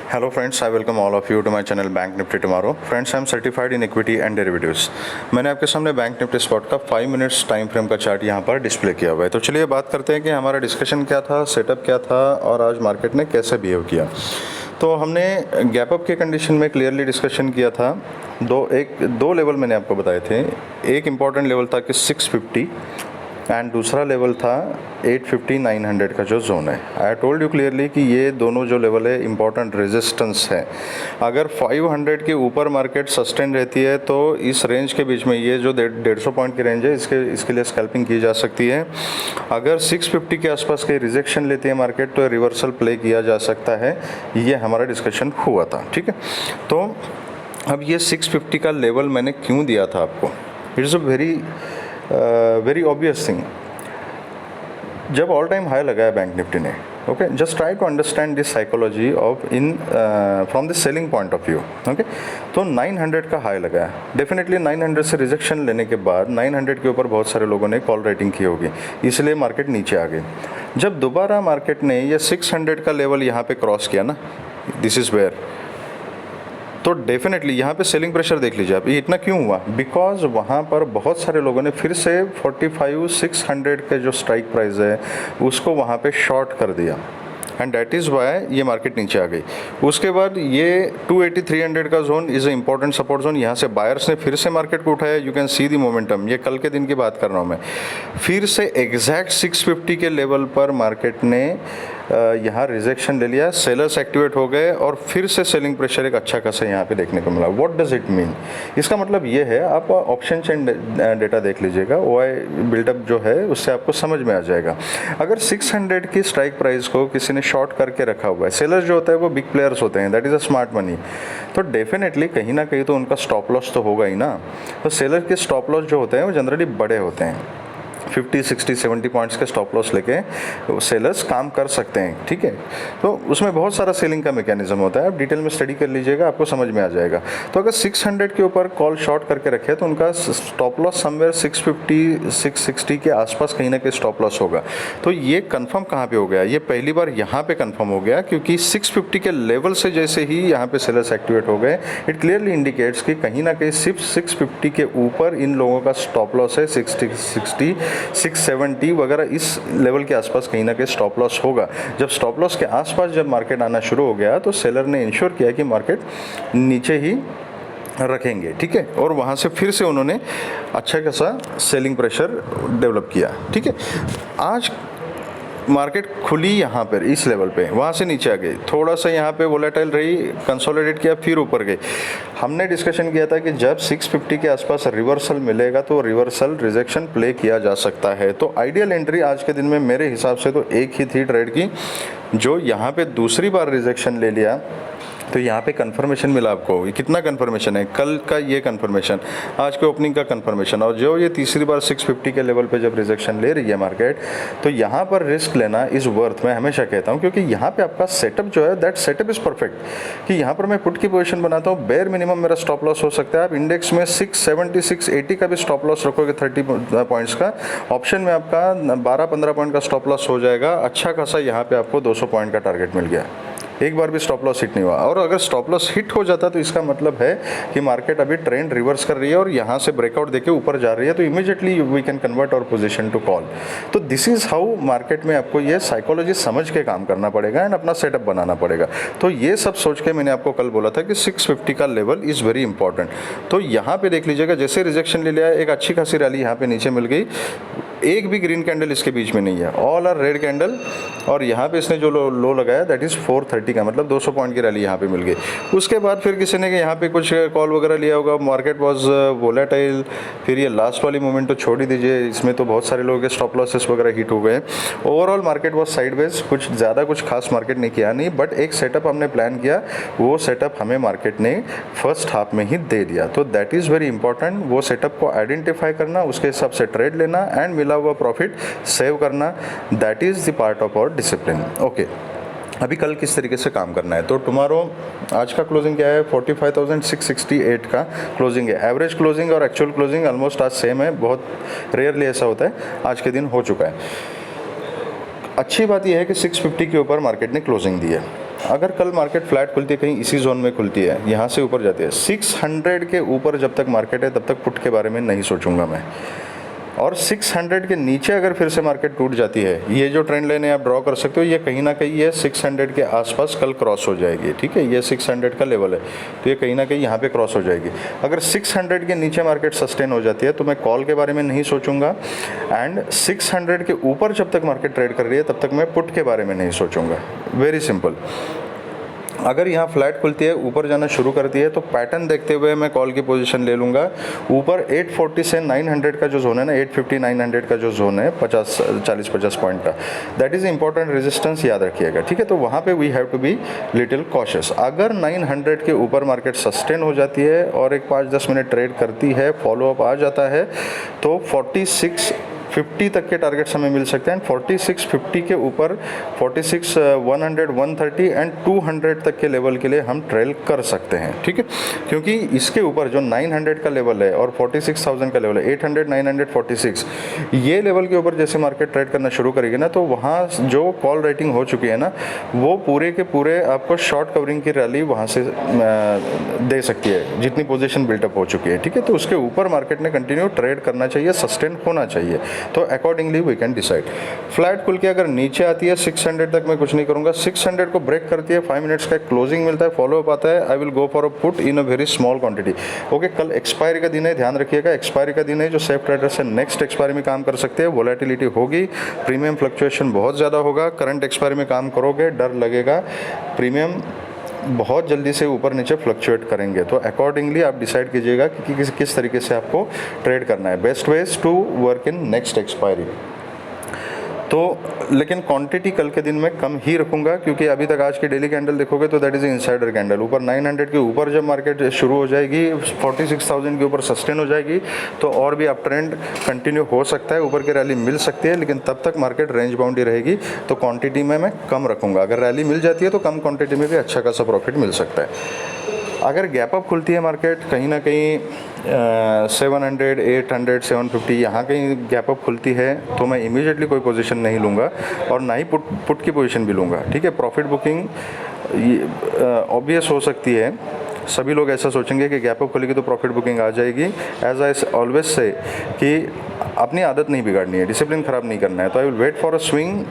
Hello friends, I welcome all of you to my channel Bank Nifty Tomorrow. Friends, I am certified in equity and derivatives. मैंने आपके सामने bank Nifty spot का 5 minutes time frame का chart यहाँ पर display किया हुआ है। तो चलिए बात करते हैं कि हमारा डिस्कशन क्या था, सेटअप क्या था और आज मार्केट ने कैसे बिहेव किया। तो हमने गैप अप के कंडीशन में क्लियरली डिस्कशन किया था। दो लेवल मैंने आपको बताए थे। एक इम्पॉर्टेंट लेवल था कि 650 एंड दूसरा लेवल था 850 900 का जो जोन है। आई टोल्ड यू क्लियरली कि ये दोनों जो लेवल है इंपॉर्टेंट रेजिस्टेंस है। अगर 500 के ऊपर मार्केट सस्टेन रहती है तो इस रेंज के बीच में ये जो 150 पॉइंट की रेंज है इसके लिए स्कैल्पिंग की जा सकती है। अगर 650 के आसपास के रिजेक्शन लेती है मार्केट तो रिवर्सल प्ले किया जा सकता है। ये हमारा डिस्कशन हुआ था, ठीक है। तो अब ये 650 का लेवल मैंने क्यों दिया था आपको, it's a very obvious thing. जब ऑल टाइम हाई लगाया बैंक निफ्टी ने, okay, just try to understand this psychology of in from the selling point of view, okay. तो 900 का हाई लगाया, डेफिनेटली 900 से रिजेक्शन लेने के बाद 900 के ऊपर बहुत सारे लोगों ने कॉल राइटिंग की होगी, इसलिए मार्केट नीचे आ गई। जब दोबारा मार्केट ने ये 600 का लेवल यहाँ पे क्रॉस किया ना, दिस इज़ वेयर, तो डेफिनेटली यहाँ पे सेलिंग प्रेशर देख लीजिए आप। ये इतना क्यों हुआ, बिकॉज वहाँ पर बहुत सारे लोगों ने फिर से 45-600 के जो स्ट्राइक प्राइस है उसको वहाँ पे शॉर्ट कर दिया एंड दैट इज़ वाई ये मार्केट नीचे आ गई। उसके बाद ये 280-300 का zone is a important support zone. यहाँ से बायर्स ने फिर से मार्केट को उठाया, you can see the momentum. ये कल के दिन की बात कर रहा हूँ मैं। फिर से एग्जैक्ट 650 के लेवल पर मार्केट ने यहाँ रिजेक्शन ले लिया, सेलर्स एक्टिवेट हो गए और फिर से सेलिंग प्रेशर एक अच्छा खासा यहाँ पे देखने को मिला। व्हाट डज इट मीन, इसका मतलब ये है, आप ऑप्शन चेन डेटा देख लीजिएगा, ओआई बिल्डअप जो है उससे आपको समझ में आ जाएगा। अगर 600 की स्ट्राइक प्राइस को किसी ने शॉर्ट करके रखा हुआ है, सेलर्स जो होता है वो बिग प्लेयर्स होते हैं, that is a smart money, तो डेफिनेटली कहीं ना कहीं तो उनका स्टॉप लॉस तो होगा ही ना। तो सेलर के स्टॉप लॉस जो होते हैं वो जनरली बड़े होते हैं, 50, 60, 70 पॉइंट्स के स्टॉप लॉस लेके सेलर्स काम कर सकते हैं, ठीक है। तो उसमें बहुत सारा सेलिंग का मैकेनिज्म होता है, आप डिटेल में स्टडी कर लीजिएगा, आपको समझ में आ जाएगा। तो अगर 600 के ऊपर कॉल शॉर्ट करके रखे तो उनका स्टॉप लॉस समवेयर 650, 660 के आसपास कहीं ना कहीं स्टॉप लॉस होगा। तो ये कंफर्म कहाँ पे हो गया, ये पहली बार यहाँ पे कंफर्म हो गया, क्योंकि 650 के लेवल से जैसे ही यहाँ पे सेलर्स एक्टिवेट हो गए, इट क्लियरली इंडिकेट्स कि कहीं ना कहीं सिर्फ 650 के ऊपर इन लोगों का स्टॉप लॉस है। 60, 670 वगैरह इस लेवल के आसपास कहीं ना कहीं स्टॉप लॉस होगा। जब स्टॉप लॉस के आसपास जब मार्केट आना शुरू हो गया तो सेलर ने इंश्योर किया कि मार्केट नीचे ही रखेंगे, ठीक है, और वहाँ से फिर से उन्होंने अच्छा खासा सेलिंग प्रेशर डेवलप किया, ठीक है। आज मार्केट खुली यहाँ पर इस लेवल पे, वहाँ से नीचे आ गई, थोड़ा सा यहाँ पे वोलेटाइल रही, कंसोलिडेट किया, फिर ऊपर गई। हमने डिस्कशन किया था कि जब 650 के आसपास रिवर्सल मिलेगा तो रिवर्सल रिजेक्शन प्ले किया जा सकता है। तो आइडियल एंट्री आज के दिन में मेरे हिसाब से तो एक ही थी ट्रेड की, जो यहाँ पे दूसरी बार रिजेक्शन ले लिया तो यहाँ पे कंफर्मेशन मिला आपको। ये कितना कंफर्मेशन है, कल का ये कंफर्मेशन, आज के ओपनिंग का कंफर्मेशन, और जो ये तीसरी बार 650 के लेवल पे जब रिजेक्शन ले रही है मार्केट, तो यहाँ पर रिस्क लेना इज़ वर्थ, मैं हमेशा कहता हूँ, क्योंकि यहाँ पे आपका सेटअप जो है दैट सेटअप इज़ परफेक्ट। कि यहाँ पर मैं पुट की पोजीशन बनाता हूँ, बेयर मिनिमम मेरा स्टॉप लॉस हो सकता है। आप इंडेक्स में 670, 680 का भी स्टॉप लॉस रखोगे 30 पॉइंट्स का, ऑप्शन में आपका 12-15 पॉइंट का स्टॉप लॉस हो जाएगा। अच्छा खासा यहाँ पे आपको 200 पॉइंट का टारगेट मिल गया, एक बार भी स्टॉप लॉस हिट नहीं हुआ। और अगर स्टॉप लॉस हिट हो जाता तो इसका मतलब है कि मार्केट अभी ट्रेंड रिवर्स कर रही है और यहाँ से ब्रेकआउट देके ऊपर जा रही है, तो immediately we can convert our position to call. तो दिस इज़ हाउ मार्केट में आपको ये साइकोलॉजी समझ के काम करना पड़ेगा एंड अपना सेटअप बनाना पड़ेगा। तो ये सब सोच के मैंने आपको कल बोला था कि 650 का लेवल इज़ वेरी इंपॉर्टेंट। तो यहाँ पे देख लीजिएगा, जैसे रिजेक्शन ले लिया, एक अच्छी खासी रैली यहाँ पे नीचे मिल गई, एक भी ग्रीन कैंडल इसके बीच में नहीं है, ऑल आर रेड कैंडल। और यहाँ पे इसने जो लो लगाया दैट इज़ 430 का, मतलब 200 पॉइंट की रैली यहाँ पे मिल गई। उसके बाद फिर किसी ने यहाँ पे कुछ कॉल वगैरह लिया होगा, मार्केट वॉज वोलेटाइल। फिर ये लास्ट वाली मूवमेंट तो छोड़ ही दीजिए, इसमें तो बहुत सारे लोगों के स्टॉप लॉसेस वगैरह हिट हो गए। ओवरऑल मार्केट वॉज साइडवेज, कुछ ज़्यादा कुछ खास मार्केट ने किया नहीं, बट एक सेटअप हमने प्लान किया, वो सेटअप हमें मार्केट ने फर्स्ट हाफ में ही दे दिया। तो दैट इज़ वेरी इंपॉर्टेंट, वो सेटअप को आइडेंटिफाई करना, उसके हिसाब से ट्रेड लेना एंड मिला हुआ प्रॉफिट सेव करना, that is the part of our discipline, okay. अभी कल किस तरीके से काम करना है, तो टुमारो आज का क्लोजिंग क्या है, 45,668 का क्लोजिंग है। एवरेज क्लोजिंग और एक्चुअल क्लोजिंग ऑलमोस्ट आज सेम है, बहुत रेयरली ऐसा होता है, आज के दिन हो चुका है। अच्छी बात यह है कि 650 के ऊपर मार्केट ने क्लोजिंग दी है, अगर कल मार्केट फ्लैट खुलती है, कहीं इसी जोन में खुलती है, यहाँ से ऊपर जाती है 600 के ऊपर जब तक मार्केट है तब तक पुट के बारे में नहीं सोचूंगा मैं। और 600 के नीचे अगर फिर से मार्केट टूट जाती है, ये जो ट्रेंड लाइन आप ड्रॉ कर सकते हो, ये कहीं ना कहीं ये 600 के आसपास कल क्रॉस हो जाएगी, ठीक है। ये 600 का लेवल है, तो ये कहीं ना कहीं यहाँ पे क्रॉस हो जाएगी। अगर 600 के नीचे मार्केट सस्टेन हो जाती है तो मैं कॉल के बारे में नहीं सोचूंगा, एंड 600 के ऊपर जब तक मार्केट ट्रेड कर रही है तब तक मैं पुट के बारे में नहीं सोचूंगा। Very simple. अगर यहाँ फ्लैट खुलती है, ऊपर जाना शुरू करती है, तो पैटर्न देखते हुए मैं कॉल की पोजीशन ले लूँगा। ऊपर 840 से 900 का जो जोन है ना, 850 900 का जो जोन है 40-50 पॉइंट का, दैट इज़ इंपॉर्टेंट रेजिस्टेंस, याद रखिएगा, ठीक है। तो वहाँ पे we have to be little cautious. अगर 900 के ऊपर मार्केट सस्टेन हो जाती है और एक 5-10 मिनट ट्रेड करती है, फॉलोअप आ जाता है, तो 4650 तक के टारगेट्स हमें मिल सकते हैं। 4650 के ऊपर 46,100, 130 एंड 200 तक के लेवल के लिए हम ट्रेल कर सकते हैं, ठीक है। क्योंकि इसके ऊपर जो 900 का लेवल है और 46,000 का लेवल है, 800, 900, 46, ये लेवल के ऊपर जैसे मार्केट ट्रेड करना शुरू करेगी ना, तो वहाँ जो कॉल राइटिंग हो चुकी है ना, वो पूरे के पूरे आपको शॉर्ट कवरिंग की रैली वहाँ से दे सकती है, जितनी पोजीशन बिल्टअप हो चुकी है, ठीक है। तो उसके ऊपर मार्केट ने कंटिन्यू ट्रेड करना चाहिए, सस्टेन होना चाहिए, तो accordingly we can decide. Flat खुल के अगर नीचे आती है 600 तक, मैं कुछ नहीं करूँगा। 600 को ब्रेक करती है, 5 मिनट्स का क्लोजिंग मिलता है, फॉलोअप आता है, आई will go for a put in a very small quantity. Okay, कल एक्सपायरी का दिन है, ध्यान रखिएगा, एक्सपायरी का दिन है। जो सेफ ट्रेडर्स है नेक्स्ट एक्सपायरी में काम कर सकते हैं, वोलेटिलिटी होगी, प्रीमियम फ्लक्चुएशन बहुत ज़्यादा होगा। करंट एक्सपायरी में काम करोगे, डर लगेगा, प्रीमियम बहुत जल्दी से ऊपर नीचे फ्लक्चुएट करेंगे। तो अकॉर्डिंगली आप डिसाइड कीजिएगा कि किस तरीके से आपको ट्रेड करना है। Best ways to work in next expiry. तो लेकिन क्वांटिटी कल के दिन में कम ही रखूंगा, क्योंकि अभी तक आज की डेली कैंडल देखोगे तो दैट इज़ इनसाइडर कैंडल। ऊपर 900 के ऊपर जब मार्केट शुरू हो जाएगी, 46,000 के ऊपर सस्टेन हो जाएगी, तो और भी अप ट्रेंड कंटिन्यू हो सकता है, ऊपर की रैली मिल सकती है, लेकिन तब तक मार्केट रेंज बाउंड ही रहेगी। तो क्वांटिटी में मैं कम रखूँगा। अगर रैली मिल जाती है तो कम क्वान्टिटी में भी अच्छा खासा प्रॉफिट मिल सकता है। अगर गैप अप खुलती है मार्केट कहीं ना कहीं 700, 800, 750 यहाँ कहीं गैप अप खुलती है, तो मैं इमीडिएटली कोई पोजीशन नहीं लूँगा और ना ही पुट की पोजीशन भी लूँगा, ठीक है। प्रॉफिट बुकिंग ऑब्वियस हो सकती है, सभी लोग ऐसा सोचेंगे कि गैप अप खुलेगी तो प्रॉफिट बुकिंग आ जाएगी। एज आई ऑलवेज से कि अपनी आदत नहीं बिगाड़नी है, डिसिप्लिन ख़राब नहीं करना है। तो I will wait for a swing,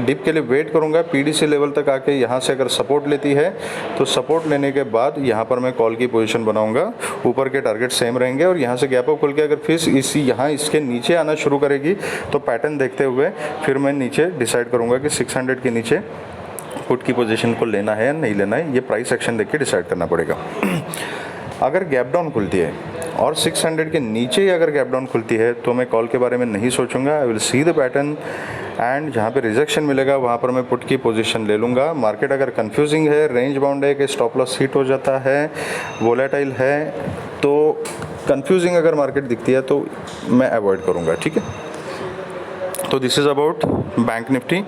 dip के लिए वेट करूंगा, पीडीसी लेवल तक आके यहाँ से अगर सपोर्ट लेती है तो सपोर्ट लेने के बाद यहाँ पर मैं कॉल की पोजीशन बनाऊंगा। ऊपर के टारगेट सेम रहेंगे और यहाँ से गैप अप खुल के अगर फिर यहाँ इसके नीचे आना शुरू करेगी तो पैटर्न देखते हुए फिर मैं नीचे डिसाइड करूँगा कि 600 के नीचे पुट की पोजीशन को लेना है या नहीं लेना है। ये प्राइस एक्शन देख के डिसाइड करना पड़ेगा। अगर गैप डाउन खुलती है और 600 के नीचे ही अगर गैप डाउन खुलती है तो मैं कॉल के बारे में नहीं सोचूंगा। I will see the pattern and जहाँ पे रिजेक्शन मिलेगा वहाँ पर मैं पुट की पोजीशन ले लूँगा। मार्केट अगर कंफ्यूजिंग है, रेंज बाउंड है कि स्टॉप लॉस हिट हो जाता है, वोलेटाइल है, तो कंफ्यूजिंग अगर मार्केट दिखती है तो मैं अवॉइड करूँगा, ठीक है। तो this is about bank Nifty.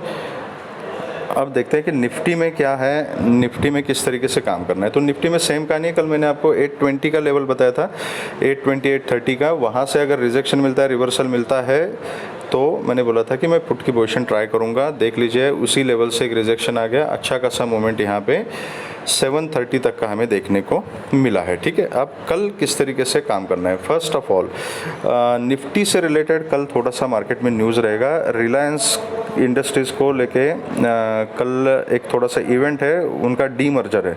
अब देखते हैं कि निफ्टी में क्या है, निफ्टी में किस तरीके से काम करना है। तो निफ्टी में सेम कहानी है। कल मैंने आपको 820 का लेवल बताया था, 820 830 का। वहाँ से अगर रिजेक्शन मिलता है, रिवर्सल मिलता है, तो मैंने बोला था कि मैं पुट की पोजीशन ट्राई करूँगा। देख लीजिए उसी लेवल से एक रिजेक्शन आ गया, अच्छा खासा मोमेंट यहाँ पे 730 तक का हमें देखने को मिला है, ठीक है। अब कल किस तरीके से काम करना है। फर्स्ट ऑफ ऑल निफ्टी से रिलेटेड कल थोड़ा सा मार्केट में न्यूज़ रहेगा। रिलायंस इंडस्ट्रीज़ को लेके कल एक थोड़ा सा इवेंट है, उनका डीमर्जर है।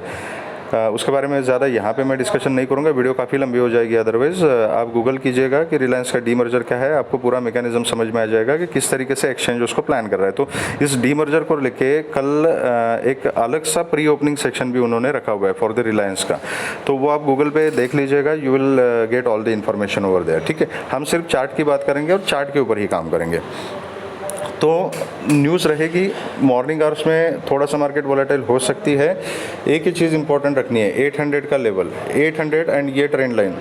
उसके बारे में ज़्यादा यहाँ पे मैं डिस्कशन नहीं करूँगा, वीडियो काफ़ी लंबी हो जाएगी। अदरवाइज़ आप गूगल कीजिएगा कि रिलायंस का डीमर्जर क्या है, आपको पूरा मैकेनिज्म समझ में आ जाएगा कि किस तरीके से एक्सचेंज उसको प्लान कर रहा है। तो इस डीमर्जर को लेके कल एक अलग सा प्री ओपनिंग सेक्शन भी उन्होंने रखा हुआ है फॉर द रिलायंस का, तो वो आप गूगल पे देख लीजिएगा, you will get all the information over there, ठीक है। हम सिर्फ चार्ट की बात करेंगे और चार्ट के ऊपर ही काम करेंगे। तो न्यूज़ रहेगी मॉर्निंग आवर्स में, थोड़ा सा मार्केट वोलेटाइल हो सकती है। एक ही चीज़ इंपॉर्टेंट रखनी है, 800 का लेवल, 800 एंड ये ट्रेंड लाइन,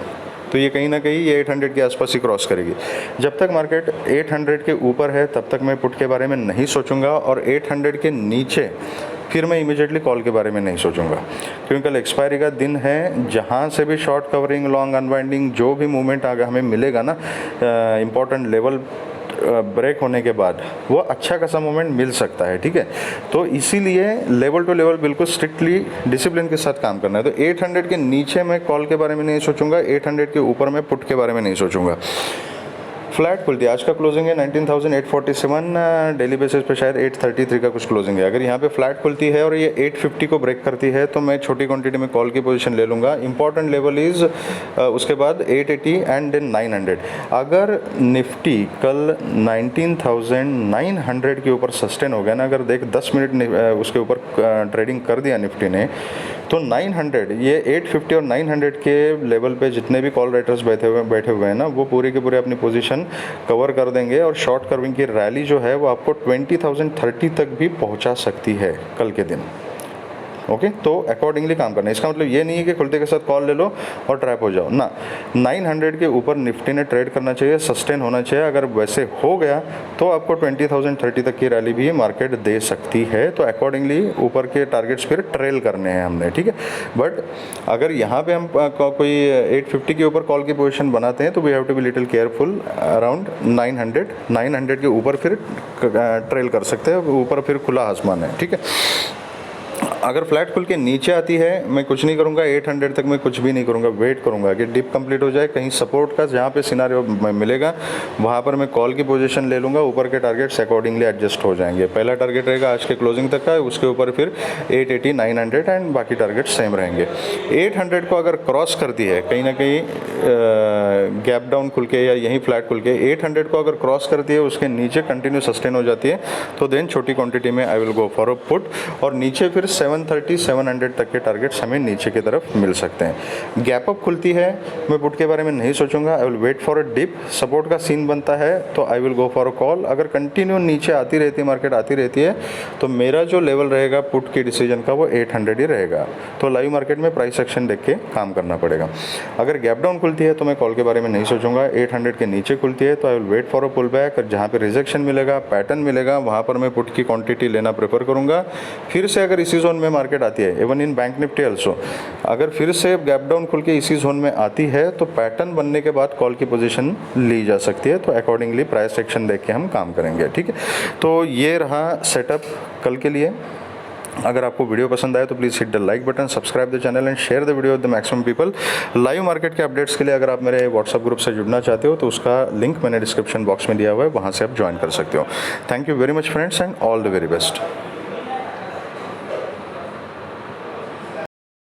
तो ये कहीं ना कहीं ये 800 के आसपास ही क्रॉस करेगी। जब तक मार्केट 800 के ऊपर है तब तक मैं पुट के बारे में नहीं सोचूंगा, और 800 के नीचे फिर मैं इमीडिएटली कॉल के बारे में नहीं सोचूंगा, क्योंकि कल एक्सपायरी का दिन है। जहाँ से भी शॉर्ट कवरिंग, लॉन्ग अनवाइंडिंग, जो भी मूवमेंट आगे हमें मिलेगा ना, इंपॉर्टेंट लेवल ब्रेक होने के बाद वो अच्छा खासा मोमेंट मिल सकता है, ठीक है। तो इसीलिए लेवल टू लेवल बिल्कुल स्ट्रिक्टली डिसिप्लिन के साथ काम करना है। तो 800 के नीचे मैं कॉल के बारे में नहीं सोचूंगा, 800 के ऊपर मैं पुट के बारे में नहीं सोचूंगा। फ्लैट खुलती है, आज का क्लोजिंग है 19,847, डेली बेसिस पे शायद 833 का कुछ क्लोजिंग है। अगर यहाँ पे फ्लैट खुलती है और ये 850 को ब्रेक करती है तो मैं छोटी क्वांटिटी में कॉल की पोजीशन ले लूँगा। इंपॉर्टेंट लेवल इज़ उसके बाद 880 एंड देन 900। अगर निफ्टी कल 19,900 के ऊपर सस्टेन हो गया ना, अगर देख 10 मिनट उसके ऊपर ट्रेडिंग कर दिया निफ्टी ने, तो 900 ये 850 और 900 के लेवल पे जितने भी कॉल राइटर्स बैठे हुए हैं ना, वो पूरे के पूरे अपनी पोजीशन कवर कर देंगे और शॉर्ट कवरिंग की रैली जो है वो आपको 20,030 तक भी पहुंचा सकती है कल के दिन। ओके, तो अकॉर्डिंगली काम करना है। इसका मतलब ये नहीं है कि खुलते के साथ कॉल ले लो और ट्रैप हो जाओ ना। 900 के ऊपर निफ्टी ने ट्रेड करना चाहिए, सस्टेन होना चाहिए। अगर वैसे हो गया तो आपको 20,030 तक की रैली भी मार्केट दे सकती है। तो अकॉर्डिंगली ऊपर के टारगेट्स फिर ट्रेल करने हैं हमने, ठीक है। बट अगर यहाँ पे हम कोई 850 के ऊपर कॉल की पोजीशन बनाते हैं तो we have to be little careful around 900 के ऊपर फिर ट्रेल कर सकते हैं, ऊपर फिर खुला आसमान है, ठीक है। अगर फ्लैट खुल के नीचे आती है मैं कुछ नहीं करूँगा, 800 तक मैं कुछ भी नहीं करूँगा, वेट करूँगा कि डिप कंप्लीट हो जाए, कहीं सपोर्ट का जहाँ पे सिनारियो मिलेगा वहाँ पर मैं कॉल की पोजीशन ले लूँगा। ऊपर के टारगेट्स अकॉर्डिंगली एडजस्ट हो जाएंगे। पहला टारगेट रहेगा आज के क्लोजिंग तक का, उसके ऊपर फिर 880 900 एंड बाकी टारगेट सेम रहेंगे। 800 को अगर क्रॉस करती है कहीं ना कहीं गैप डाउन खुल के या यहीं फ्लैट खुल के 800 को अगर क्रॉस करती है, उसके नीचे कंटिन्यू सस्टेन हो जाती है, तो देन छोटी क्वांटिटी में आई will go for a put. और नीचे फिर 730 700 तक के टारगेट्स हमें नीचे की तरफ मिल सकते हैं। गैप अप खुलती है मैं पुट के बारे में नहीं सोचूंगा, I will wait for a dip. Support का सीन बनता है तो I will go for a call. अगर कंटिन्यू नीचे आती रहती है, मार्केट आती रहती है, तो मेरा जो लेवल रहेगा पुट के डिसीजन का वो 800 ही रहेगा। तो लाइव मार्केट में प्राइस एक्शन देख के काम करना पड़ेगा। अगर गैप डाउन खुलती है तो मैं कॉल के बारे में नहीं सोचूंगा। 800 के नीचे खुलती है तो I will wait for a pull back. जहाँ पे रिजेक्शन मिलेगा, पैटर्न मिलेगा, वहाँ पर मैं पुट की क्वांटिटी लेना प्रेफर करूँगा। फिर से अगर इसी जोन में मार्केट आती है, even in bank Nifty also, अगर फिर से गैप डाउन खुल के इसी जोन में आती है तो पैटर्न बनने के बाद कॉल की पोजीशन ली जा सकती है। तो अकॉर्डिंगली प्राइस एक्शन देख के हम काम करेंगे, ठीक है। तो ये रहा सेटअप कल के लिए। अगर आपको वीडियो पसंद आए तो please hit the like button, subscribe the channel and share the video with the maximum people. Live market के अपडेट्स के लिए अगर आप मेरे व्हाट्सएप ग्रुप से जुड़ना चाहते हो तो उसका लिंक मैंने डिस्क्रिप्शन बॉक्स में दिया हुआ है, वहाँ से आप ज्वाइन कर सकते हो। Thank you very much friends and all the very best.